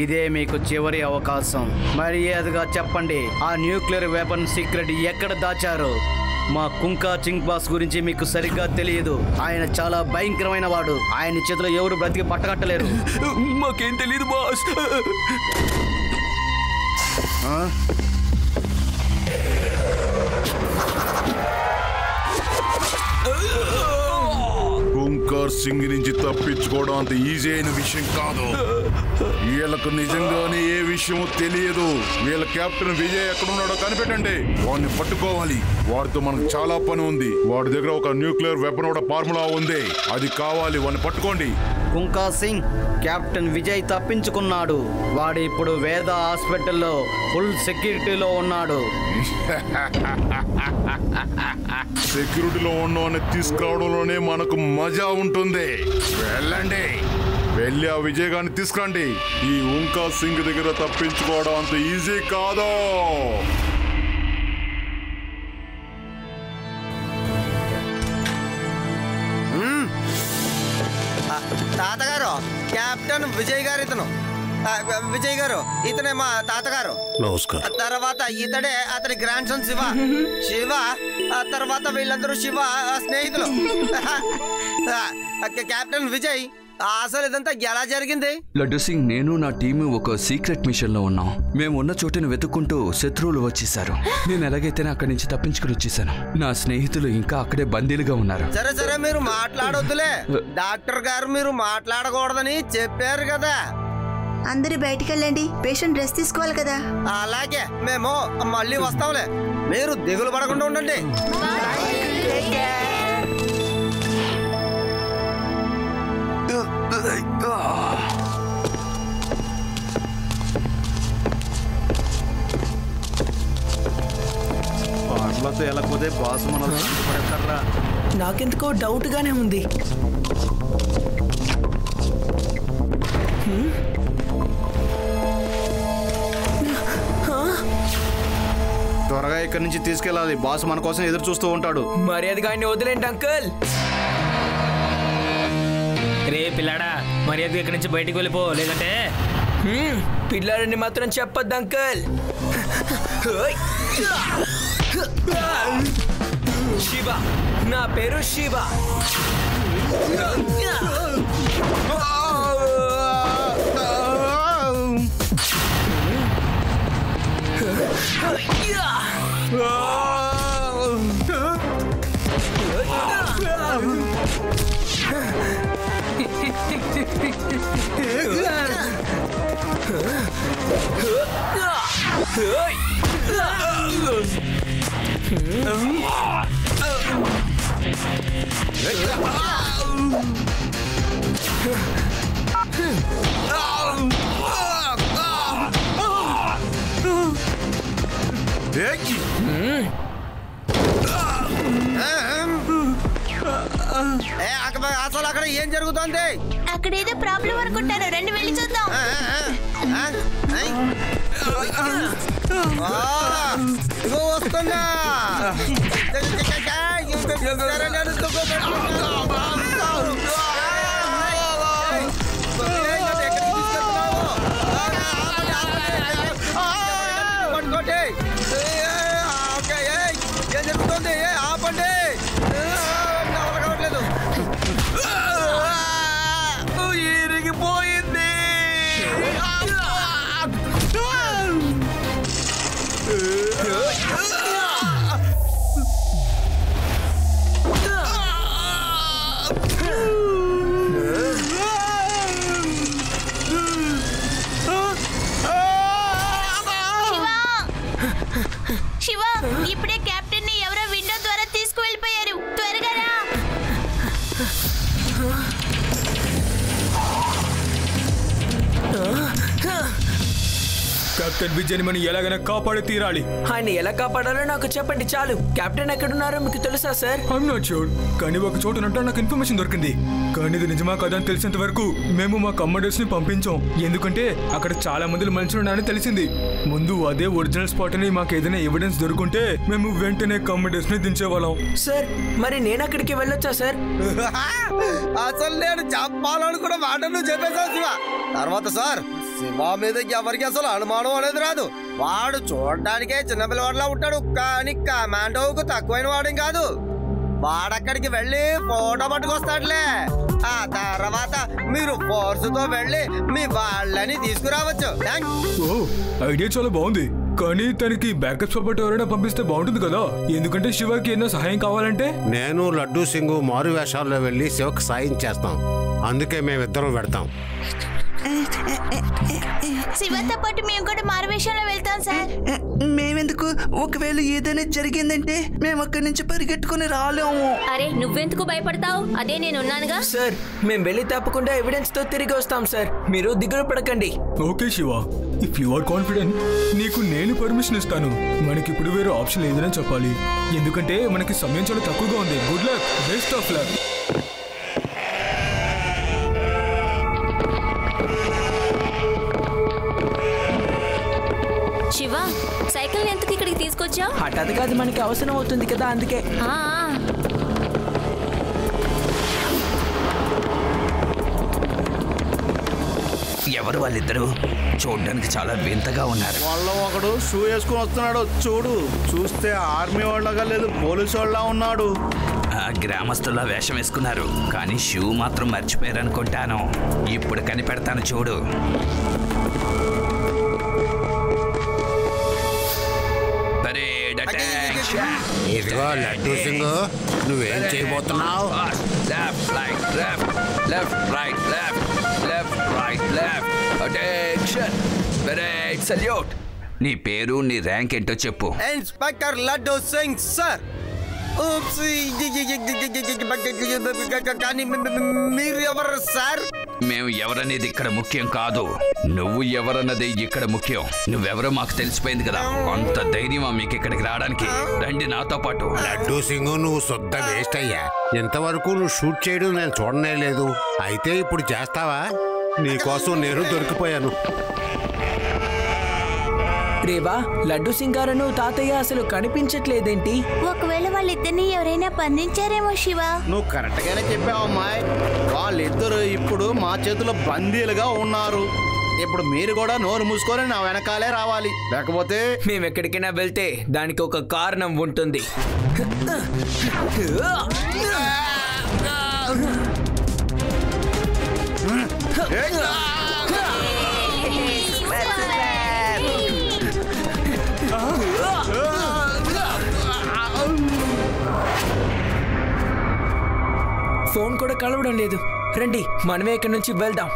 ఇదే మీకు చివరి అవకాశం. మర్యాదగా చెప్పండి, ఆ న్యూక్లియర్ వెపన్ సీక్రెట్ ఎక్కడ దాచారు? మా కుంకా చింగ్ బాస్ గురించి మీకు సరిగ్గా తెలియదు. ఆయన చాలా భయంకరమైన వాడు. ఆయన చేతిలో ఎవరు బ్రతికి పట్టగట్టలేరు. మాకేం తెలియదు బాస్. కుంకర్ సింగ్ నుంచి తప్పించుకోవడం అంత ఈజీ అయిన విషయం కాదు. వీళ్ళకు నిజంగానే ఏ విషయం తెలియదు. వీళ్ళ కెప్టెన్ విజయ్ ఎక్కడున్నాడో కనిపెట్టండి. వాడిని పట్టుకోవాలి. వాడితో మనకు చాలా పని ఉంది. వాడి దగ్గర ఒక న్యూక్లియర్ వెపన్ ఫార్ములా ఉంది. అది కావాలి. వాడిని పట్టుకోండి. కుంకా సింగ్, కెప్టెన్ విజయ్ తప్పించుకున్నాడు. వాడు ఇప్పుడు వేద హాస్పిటల్లో ఫుల్ సెక్యూరిటీలో ఉన్నాడు. సెక్యూరిటీలో ఉన్నవాడిని తీసుకురావడంలోనే మనకు మజా ఉంటుంది. వెళ్ళండి, వెళ్ళి ఆ విజయ్ గారిని తీసుకురండి. ఈ కుంకా సింగ్ దగ్గర తప్పించుకోవడం అంత ఈజీ కాదు. తాతగారు, కెప్టెన్ విజయ్ గారు ఇతను. విజయ్ గారు, ఇతనే మా తాతగారు. నమస్కారం. తర్వాత ఇతడే అతని గ్రాండ్ సన్ శివ. శివ తర్వాత వీళ్ళందరూ శివ స్నేహితులు. కెప్టెన్ విజయ్, అసలు ఇదంతా ఎలా జరిగింది? లడ్డు సింగ్, నేను నా టీము ఒక సీక్రెట్ మిషన్ లో ఉన్నాం. మేము ఉన్న చోటును వెతుక్కుంటూ శత్రువులు వచ్చేసారు. నేను ఎలాగైతేనే అక్కడి నుంచి తప్పించుకుని వచ్చేసాను. నా స్నేహితులు ఇంకా అక్కడే బందీలుగా ఉన్నారు. సరే సరే, మీరు మాట్లాడొద్దులే. డాక్టర్ గారు మీరు మాట్లాడకూడదని చెప్పారు కదా. అందరూ బయటికి వెళ్ళండి, పేషెంట్ రెస్ట్ తీసుకోవాలి కదా. అలాగే, మేము మళ్ళీ వస్తాంలే. మీరు దిగులు పడకుండా ఉండండి. పాటలతో వెళ్ళకపోతే బాస్ మన పడతారా? నాకెందుకో డౌట్ గానే ఉంది. త్వరగా ఇక్కడి నుంచి తీసుకెళ్ళాలి. బాస్ మన కోసం ఎదురు చూస్తూ ఉంటాడు. మర్యాదగా ఆయన్ని వదిలేండి అంకుల్. రే పిల్లాడా, మర్యాదగా ఇక్కడి నుంచి బయటికి వెళ్ళిపో, లేదంటే పిల్లాడని మాత్రం చెప్పొద్దు అంకుల్. శివ, నా పేరు శివ. అసలు అక్కడ ఏం జరుగుతుంది? అక్కడ ఏదో ప్రాబ్లం అనుకుంటాను, రండి వెళ్ళి చూద్దాం. ఇగో వస్తుందా? ఏం జరుగుతుంది? ఆపండి, కావట్లేదు. ఇరిగిపోయింది. శివ, ఇప్పుడే కెప్టెన్ ని ఎవరో విండో ద్వారా తీసుకువెళ్ళిపోయారు. త్వరగా రా. కెప్టెన్ విజయ్ మనం ఎలాగైనా కాపాడి తీరాలి. ఆయన ఎలా కాపాడాలో నాకు చెప్పండి చాలు. కెప్టెన్ ఎక్కడున్నారో మీకు తెలుసా సార్? ఐఎమ్ నాట్ ష్యూర్, కానీ ఒక చోట నాకు ఇన్ఫర్మేషన్ దొరికింది. కానీ ఇది నిజమా కదా అని తెలిసేంత వరకు మేము మా కమాండర్స్ ని పంపించాం. ఎందుకంటే అక్కడ చాలా మంది మనుషులు ఉన్నారని తెలిసింది. ముందు అదే ఒరిజినల్ స్పాట్ అని మాకు ఏదైనా ఎవిడెన్స్ దొరుకుంటే మేము వెంటనే కమాండర్స్ ని దించేవాళ్ళం. సార్, మరి నేను అక్కడికి వెళ్ళొచ్చా సార్? అసలు నేను చెప్పాలని కూడా మాటలు చెప్పేసా శివ. తర్వాత సార్ శివ మీద ఎవరికి అసలు అనుమానం అనేది రాదు. వాడు చూడడానికే చిన్నపిల్లవాడిలా ఉంటాడు, కానీ కమాండోకు తక్కువైన వాడేం కాదు. వాడక్కడికి వెళ్ళి ఫోటో పట్టుకొస్తాడులే. ఆ తర్వాత మీరు ఫోర్స్ తో వెళ్ళి మీ వాళ్ళని తీసుకురావచ్చు. ఓ ఐడియా చాలా బాగుంది, కానీ తనకి బ్యాకప్ సపోర్ట్ ఎవరైనా పంపిస్తే బాగుంటుంది కదా, ఎందుకంటే శివకి ఏదైనా సహాయం కావాలంటే. నేను లడ్డూ సింగ్ మారు వేషాల్లో వెళ్ళి శివకు సాయం చేస్తాం, అందుకే మేమిద్దరం పెడతాం. శివతో పాటు మేము కూడా మారువేషంలో వెళ్తాం సార్. మేమెందుకు? ఒకవేళ ఏదైనా జరిగిందంటే మేము అక్కడి నుంచి పరిగెట్టుకుని రాలేము. అరే నువ్వెందుకు భయపడతావు? అదే నేను ఉన్నానుగా. సార్ మేము వెళ్ళి తప్పకుండా ఎవిడెన్స్ తో తిరిగి వస్తాం సార్, మీరు దిగులు పడకండి. Okay Shiva, if you are confident నీకు నేను పర్మిషన్ ఇస్తాను. మనకి ఇప్పుడు వేరే ఆప్షన్ లేదని చెప్పాలి, ఎందుకంటే మనకి సమయం చాలా తక్కువగా ఉంది. Good luck, best of luck. Shiva, cycle ఎందుకు ఇక్కడికి తీసుకొచ్చావు? హఠాత్తుగా అది మనకి అవసరం అవుతుంది కదా, అందుకే. ఎవరు వాళ్ళిద్దరు? చూడడానికి చాలా వింతగా ఉన్నారు. వాళ్ళ ఒకడు షూ వేసుకుని వస్తున్నాడు, చూడు. చూస్తే ఆర్మీ వాళ్ళగా లేదు, పోలీసు వాళ్ళ ఉన్నాడు. గ్రామస్తుల్లా వేషం వేసుకున్నారు, కానీ షూ మాత్రం మర్చిపోయారు అనుకుంటాను. ఇప్పుడు కనిపెడతాను చూడు. ఇదిగో లడ్డూ సింగ్, నువ్వేం చేయబోతున్నావు? నీ పేరు, నీ ర్యాంక్ ఏంటో చెప్పు. Inspector Laddu Singh sir. కానీ మీరు ఎవరు సార్? మేము ఎవరనేది ఇక్కడ ముఖ్యం కాదు, నువ్వు ఎవరన్నది ఇక్కడ ముఖ్యం. నువ్వెవరో మాకు తెలిసిపోయింది కదా, అంత ధైర్యమా మీకు ఇక్కడికి రావడానికి? రండి నాతో పాటు. లడ్డూ సింగ్, నువ్వు శుద్ధ వేస్ట్ అయ్యా. ఇంతవరకు నువ్వు షూట్ చేయడం నేను చూడనే లేదు, అయితే ఇప్పుడు చేస్తావా? నీకోసం నేను దొరికిపోయాను. రేవా, లడ్డూ సింగ్ గారు తాతయ్య అసలు కనిపించట్లేదేంటి? ఒకవేళ వాళ్ళిద్దరిని ఎవరైనా బంధించారేమో శివ. నువ్వు కరెక్ట్ గానే చెప్పావమ్మాయి. వాళ్ళిద్దరు ఇప్పుడు మా చేతిలో బందీలుగా ఉన్నారు. ఇప్పుడు మీరు కూడా నోరు మూసుకొని నా వెనకాలే రావాలి, లేకపోతే మేము ఎక్కడికైనా వెళ్తే దానికి ఒక కారణం ఉంటుంది. ఫోన్ కూడా కలవడం లేదు. రండి మనమే ఇక్కడి నుంచి వెళ్దాం.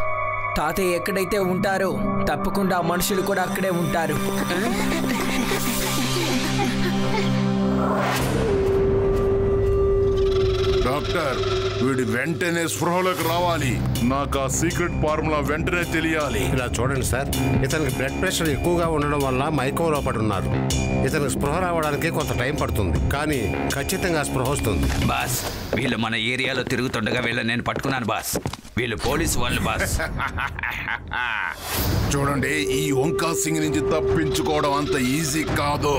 తాతయ్య ఎక్కడైతే ఉంటారో తప్పకుండా మనుషులు కూడా అక్కడే ఉంటారు. డాక్టర్, వీడి వెంటనే స్పృహలోకి రావాలి. నాకు ఆ సీక్రెట్ ఫార్ములా వెంటనే తెలియాలి. ఇలా చూడండి సార్, ఇతనికి బ్లడ్ ప్రెషర్ ఎక్కువగా ఉండడం వల్ల మైకంలో పడున్నారు. ఇతనికి స్పృహ రావడానికి కొంత టైం పడుతుంది, కానీ ఖచ్చితంగా స్పృహ వస్తుంది. బాస్, వీళ్ళు మన ఏరియాలో తిరుగుతుండగా వీళ్ళని నేను పట్టుకున్నాను బాస్. వీళ్ళు పోలీసు వాళ్ళు బాస్. చూడండి, ఈ ఓంకా సింగ్ నుంచి తప్పించుకోవడం అంత ఈజీ కాదు.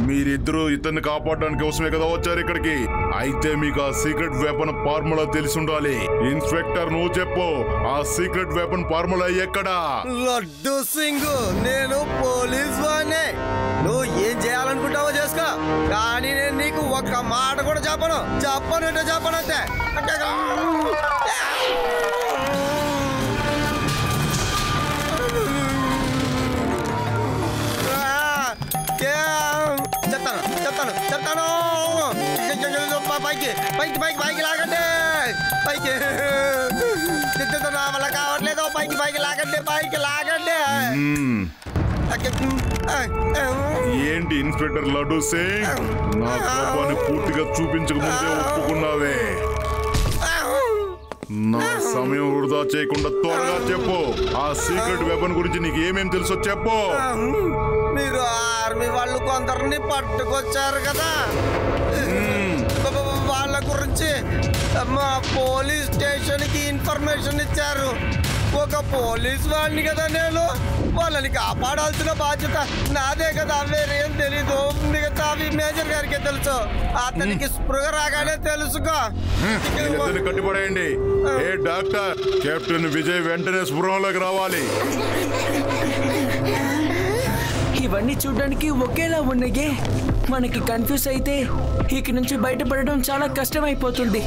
మీరిద్దరూ ఇతన్ని కాపాడడానికి కోసమే కదా వచ్చారు ఇక్కడికి. అయితే మీకు ఆ సీక్రెట్ వెపన్ ఫార్ములా తెలిసి ఉండాలి. ఇన్స్పెక్టర్, నువ్వు చెప్పు, ఆ సీక్రెట్ వెపన్ ఫార్ములా ఎక్కడా? లడ్డూ సింగ్, నేను పోలీస్ వాడినే. నువ్వు ఏం చేయాలనుకుంటావో చేసుకో, కానీ నేను నీకు ఒక్క మాట కూడా చెప్పనంటే చెప్పనంతే. చెప్తాను. పైకి లాగండి. పైకి నా వల్ల కావట్లేదు. పైకి లాగండి. ఏంటి ఇన్స్పెక్టర్ లడ్డూ సింగ్, నా కోపాన్ని పూర్తిగా చూపించక ముందే ఒప్పుకున్నావే. నా సమయం వృధా చేయకుండా త్వరగా చెప్పు, ఆ సీక్రెట్ వెపన్ గురించి నీకు ఏమేం తెలుసో చెప్పు. మీరు ఆర్మీ వాళ్ళు కొందరిని పట్టుకొచ్చారు కదా, వాళ్ళ గురించి మా పోలీస్ స్టేషన్ కి ఇన్ఫర్మేషన్ ఇచ్చారు. ఒక పోలీస్ వాడిని కదా నేను. వాళ్ళని కాపాడాల్సిన బాధ్యత నాదే కదా. వేరేం తెలీదు. మిగతా మేజర్ గారికి తెలుసు. అతనికి స్పృహ రాగానే తెలుసుకో. కట్టిపడేయండి. ఏ డాక్టర్, కెప్టెన్ విజయ్ వెంటనే స్పృహలోకి రావాలి. ఇవన్నీ చూడడానికి ఒకేలా ఉన్నాయే. మనకి కన్ఫ్యూజ్ అయితే ఇక నుంచి బయటపడడం చాలా కష్టమైపోతుంది.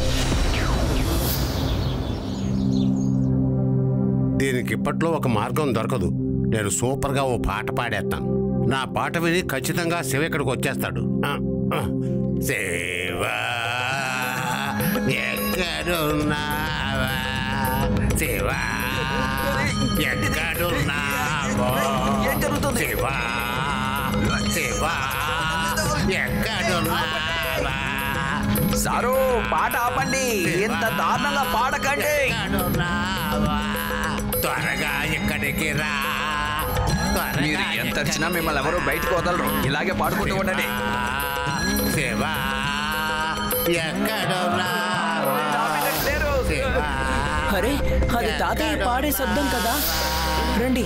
దీనికి ఇప్పట్లో ఒక మార్గం దొరకదు. నేను సూపర్గా ఓ పాట పాడేస్తాను. నా పాట విని ఖచ్చితంగా శివ ఇక్కడికి వచ్చేస్తాడు. శివా ఎక్కడున్నావా, శివా ఎక్కడున్నావా, శివా శివా ఎక్కడున్నావా. సారు పాట ఆపండి, ఇంత దారుణంగా పాడకండి. త్వరగా ఇక్కడికి రా. మీరు ఎంత అరిచినా మిమ్మల్ని ఎవరు బయటకు వదలరు. ఇలాగే పాడుకుంటూ ఉండండి. శివా ఎక్కడున్నావా. అరే అది తాతయ్య పాడే శబ్దం కదా. రండి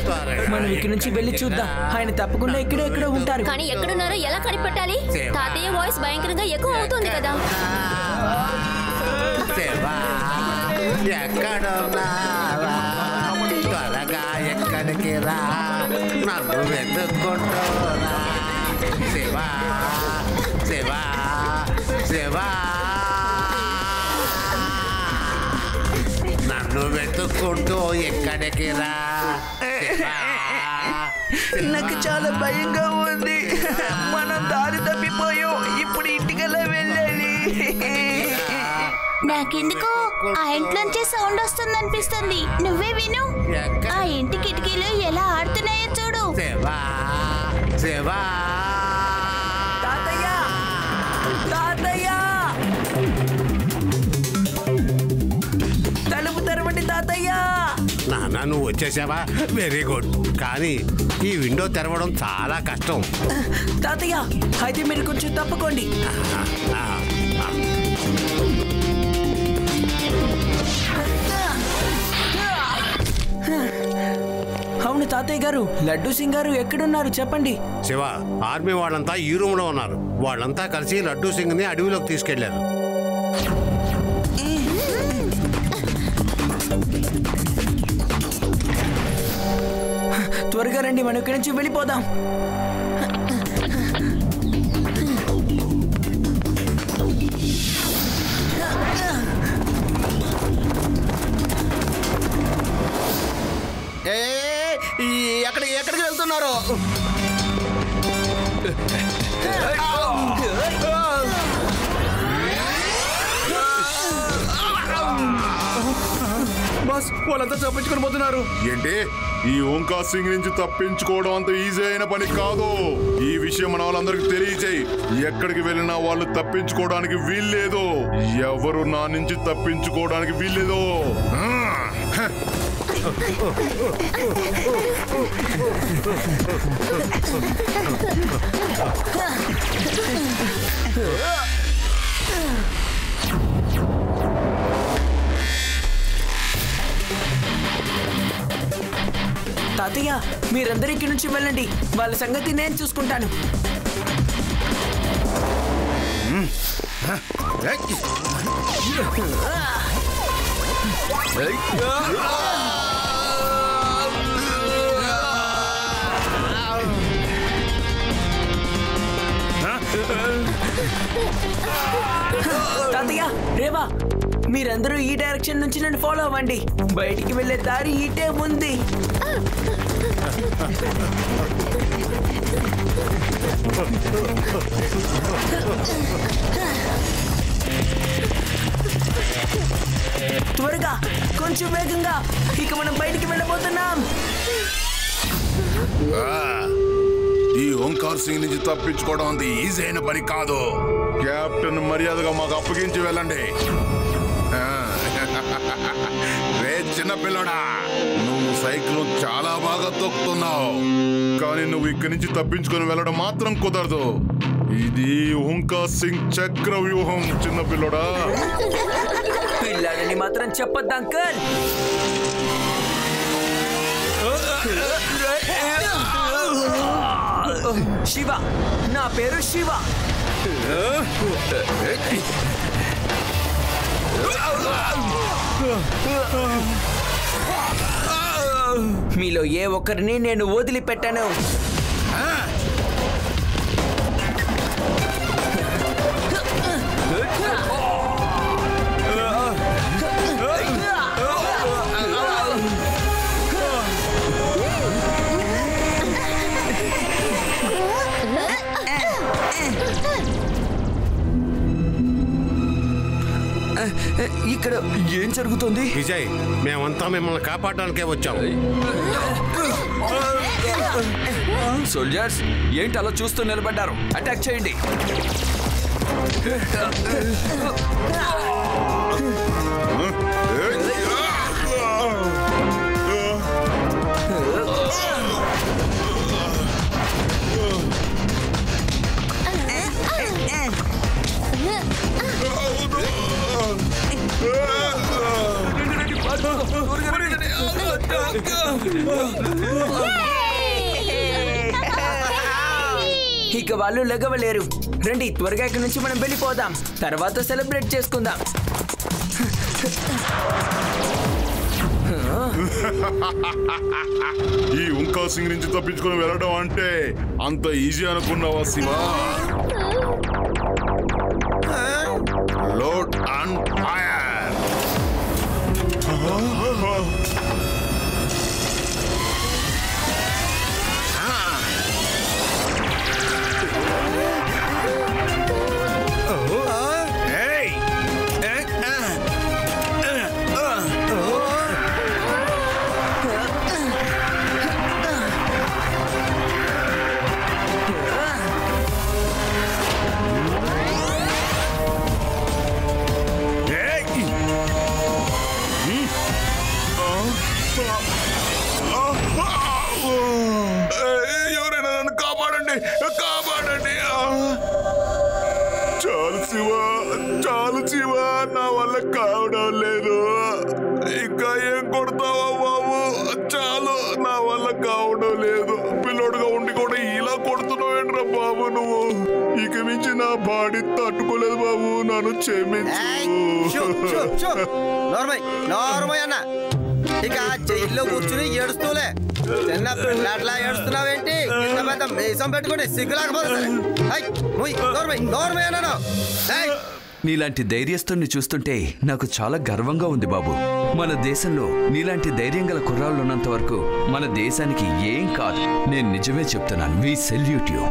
మనం ఇక్కడి నుంచి వెళ్ళి చూద్దాం. ఆయన తప్పకుండా ఎక్కడో ఉంటారు. కానీ ఎక్కడున్నారో ఎలా కనిపెట్టాలి? తాతయ్య వాయిస్ భయంకరంగా ఎక్కువ అవుతుంది కదా. ఎక్కడున్నావా, త్వరగా ఎక్కడికి రా, నన్ను వెతుక్కుంటున్నా. శివా శివా శివా నన్ను వెతుక్కుంటూ ఎక్కడికి రా. నాకు చాలా భయంగా ఉంది. మనం దారి తప్పిపోయాం. ఇప్పుడు ఇంటికెలా వెళ్ళాలి? నాకెందుకో ఆ ఇంట్లోంచి సౌండ్ వస్తుందనిపిస్తుంది. నువ్వే విను. ఆ ఇంటి కిటికీలు ఎలా ఆడుతున్నాయో చూడు. శివా శివా తాతయ్య, తాతయ్య, తలుపు తెరవండి తాతయ్య. నాన్న నువ్వు వచ్చేసావా? Very good. కానీ ఈ విండో తెరవడం చాలా కష్టం. తాతయ్య అయితే మీరు కొంచెం తప్పుకోండి. అవును తాతయ్య గారు, లడ్డూ సింగ్ గారు ఎక్కడున్నారు చెప్పండి. శివ, ఆర్మీ వాళ్ళంతా ఈ రూమ్ లో ఉన్నారు. వాళ్ళంతా కలిసి లడ్డూ సింగ్ ని అడవిలోకి తీసుకెళ్లారు. త్వరగా రండి, మనం ఇక్కడి నుంచి వెళ్ళిపోదాం. ఎక్కడికి వెళ్తున్నారు? బాస్, వాళ్ళంతా తప్పించుకొని పోతున్నారు. ఏంటి? ఈ ఓంకార్ సింగ్ నుంచి తప్పించుకోవడం అంత ఈజీ అయిన పని కాదు. ఈ విషయం మన వాళ్ళందరికీ తెలియచేయి. ఎక్కడికి వెళ్ళినా వాళ్ళు తప్పించుకోవడానికి వీల్లేదు. ఎవరు నా నుంచి తప్పించుకోవడానికి వీల్లేదు. తాతయ్య మీరందరూ ఇక్కడి నుంచి వెళ్ళండి. వాళ్ళ సంగతి నేను చూసుకుంటాను. తాతయ్య, రేవా, మీరందరూ ఈ డైరెక్షన్ నుంచి నన్ను ఫాలో అవ్వండి. బయటికి వెళ్ళే దారి ఇటే ఉంది. త్వరగా, కొంచెం వేగంగా. ఇక మనం బయటికి వెళ్ళబోతున్నాం. ఈ ఓంకార్ సింగ్ నుంచి తప్పించుకోవడం అంత ఈజీ అయిన పని కాదు. కెప్టెన్ మర్యాదగా మాకు అప్పగించి వెళ్ళండి. రే చిన్నపిల్లడా, నువ్వు సైకిల్ చాలా బాగా తొక్కుతున్నావు. కానీ నువ్వు ఇక్కడి నుంచి తప్పించుకొని వెళ్ళడం మాత్రం కుదరదు. ఇది ఓంకార్ సింగ్ చక్ర వ్యూహం. చిన్నపిల్లడా, పిల్లాడని మాత్రం చెప్పొద్దు అంకల్. శివ, నా పేరు శివ. మీలో ఏ ఒక్కరిని నేను వదిలిపెట్టాను. ఇక్కడ ఏం జరుగుతుంది? విజయ్, మేమంతా మిమ్మల్ని కాపాడడానికే వచ్చాం. సోల్జర్స్, ఏంటి అలా చూస్తూ నిలబడ్డారు? అటాక్ చేయండి. ఇక వాళ్ళు లెగవలేరు. రండి, త్వరగా ఇక్కడి నుంచి మనం వెళ్ళిపోదాం. తర్వాత సెలబ్రేట్ చేసుకుందాం. ఈ ఉంకా సింగ్ నుంచి తప్పించుకొని వెళ్ళడం అంటే అంత ఈజీ అనుకున్నావా శివ? Load and fire. ఎవరైనా నన్ను కాపాడండి, కాపాడండి. చాలు శివ, చాలు శివ, నా వల్ల కావడం లేదు. ఇంకా ఏం కొడతావా బాబు? చాలు, నా వల్ల కావడం లేదు. పిల్లోడుగా ఉండి కూడా ఇలా కొడుతున్నావేంట్రా బాబు నువ్వు? ఇక నుంచి నా బాడీ తట్టుకోలేదు బాబు, నన్ను క్షమించు. అన్న, ఇక జైల్లో కూర్చుని ఏడుస్తూలే చిన్న పిల్లట్లా ఏడుస్తున్నావేంటి? ఇంత పెద్ద మీసం పెట్టుకుని సిగ్గులాకపోతే నీలాంటి ధైర్యస్తుని చూస్తుంటే నాకు చాలా గర్వంగా ఉంది బాబు. మన దేశంలో నీలాంటి ధైర్యం గల కుర్రాళ్ళు ఉన్నంత వరకు మన దేశానికి ఏం కాదు. నేను నిజమే చెప్తున్నాను. We salute you.